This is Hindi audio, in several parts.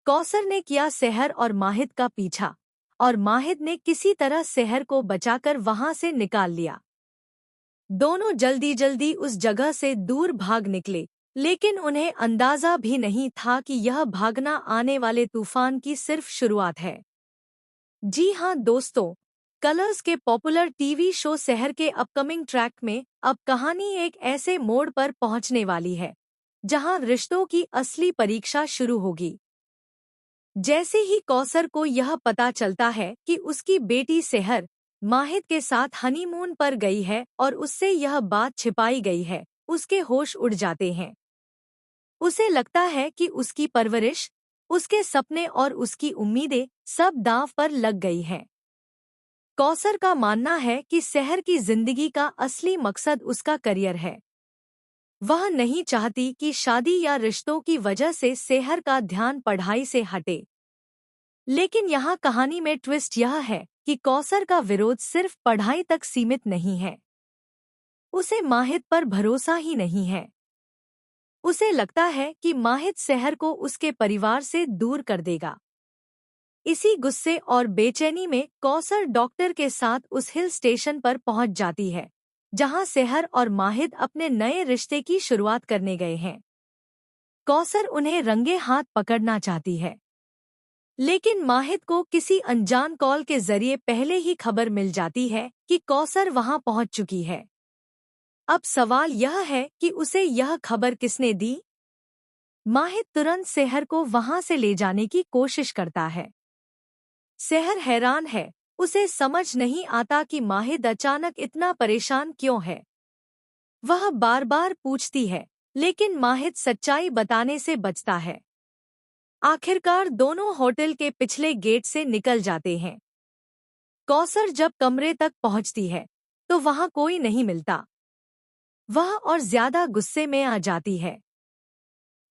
कौसर ने किया सहर और माहिद का पीछा और माहिद ने किसी तरह सहर को बचाकर वहां से निकाल लिया। दोनों जल्दी जल्दी उस जगह से दूर भाग निकले, लेकिन उन्हें अंदाजा भी नहीं था कि यह भागना आने वाले तूफान की सिर्फ शुरुआत है। जी हाँ दोस्तों, कलर्स के पॉपुलर टीवी शो सहर के अपकमिंग ट्रैक में अब कहानी एक ऐसे मोड़ पर पहुंचने वाली है जहां रिश्तों की असली परीक्षा शुरू होगी। जैसे ही कौसर को यह पता चलता है कि उसकी बेटी सहर माहिद के साथ हनीमून पर गई है और उससे यह बात छिपाई गई है, उसके होश उड़ जाते हैं। उसे लगता है कि उसकी परवरिश, उसके सपने और उसकी उम्मीदें सब दांव पर लग गई हैं। कौसर का मानना है कि सहर की जिंदगी का असली मकसद उसका करियर है। वह नहीं चाहती कि शादी या रिश्तों की वजह से सहर का ध्यान पढ़ाई से हटे। लेकिन यहाँ कहानी में ट्विस्ट यह है कि कौसर का विरोध सिर्फ पढ़ाई तक सीमित नहीं है। उसे माहिद पर भरोसा ही नहीं है। उसे लगता है कि माहिद सहर को उसके परिवार से दूर कर देगा। इसी गुस्से और बेचैनी में कौसर डॉक्टर के साथ उस हिल स्टेशन पर पहुंच जाती है जहां सहर और माहिद अपने नए रिश्ते की शुरुआत करने गए हैं। कौसर उन्हें रंगे हाथ पकड़ना चाहती है, लेकिन माहिद को किसी अनजान कॉल के जरिए पहले ही खबर मिल जाती है कि कौसर वहां पहुंच चुकी है। अब सवाल यह है कि उसे यह खबर किसने दी? माहिद तुरंत सहर को वहां से ले जाने की कोशिश करता है। सहर हैरान है, उसे समझ नहीं आता कि माहिद अचानक इतना परेशान क्यों है। वह बार बार पूछती है, लेकिन माहिद सच्चाई बताने से बचता है। आखिरकार दोनों होटल के पिछले गेट से निकल जाते हैं। कौसर जब कमरे तक पहुंचती है तो वहां कोई नहीं मिलता। वह और ज्यादा गुस्से में आ जाती है।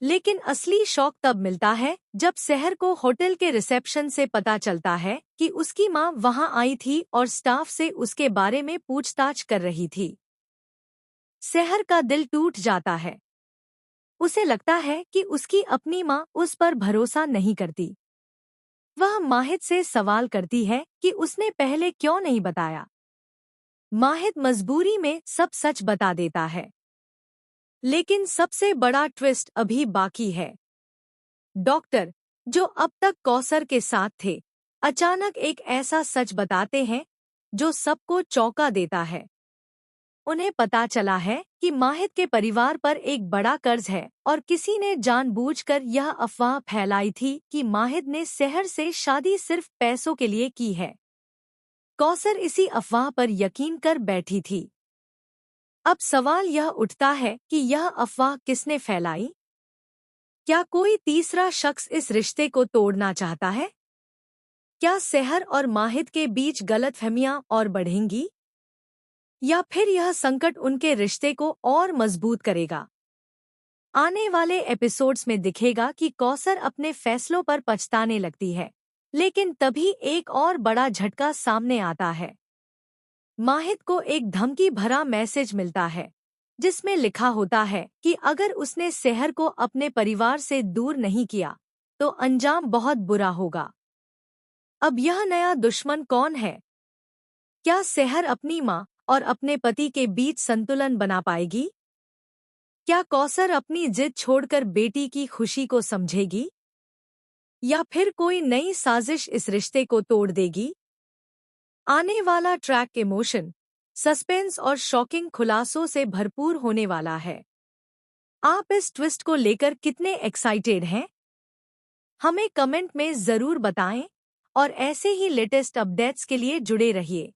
लेकिन असली शौक तब मिलता है जब सहर को होटल के रिसेप्शन से पता चलता है कि उसकी मां वहां आई थी और स्टाफ से उसके बारे में पूछताछ कर रही थी। सहर का दिल टूट जाता है। उसे लगता है कि उसकी अपनी मां उस पर भरोसा नहीं करती। वह माहिद से सवाल करती है कि उसने पहले क्यों नहीं बताया। माहिद मजबूरी में सब सच बता देता है। लेकिन सबसे बड़ा ट्विस्ट अभी बाकी है। डॉक्टर, जो अब तक कौसर के साथ थे, अचानक एक ऐसा सच बताते हैं जो सबको चौंका देता है। उन्हें पता चला है कि माहिद के परिवार पर एक बड़ा कर्ज है और किसी ने जानबूझकर यह अफवाह फैलाई थी कि माहिद ने सहर से शादी सिर्फ पैसों के लिए की है। कौसर इसी अफवाह पर यकीन कर बैठी थी। अब सवाल यह उठता है कि यह अफवाह किसने फैलाई? क्या कोई तीसरा शख्स इस रिश्ते को तोड़ना चाहता है? क्या सहर और माहिद के बीच गलतफहमियां और बढ़ेंगी? या फिर यह संकट उनके रिश्ते को और मजबूत करेगा? आने वाले एपिसोड्स में दिखेगा कि कौसर अपने फैसलों पर पछताने लगती है, लेकिन तभी एक और बड़ा झटका सामने आता है। माहिद को एक धमकी भरा मैसेज मिलता है जिसमें लिखा होता है कि अगर उसने सहर को अपने परिवार से दूर नहीं किया तो अंजाम बहुत बुरा होगा। अब यह नया दुश्मन कौन है? क्या सहर अपनी मां और अपने पति के बीच संतुलन बना पाएगी? क्या कौसर अपनी जिद छोड़कर बेटी की खुशी को समझेगी? या फिर कोई नई साजिश इस रिश्ते को तोड़ देगी? आने वाला ट्रैक इमोशन, सस्पेंस और शॉकिंग खुलासों से भरपूर होने वाला है। आप इस ट्विस्ट को लेकर कितने एक्साइटेड हैं? हमें कमेंट में जरूर बताएं और ऐसे ही लेटेस्ट अपडेट्स के लिए जुड़े रहिए।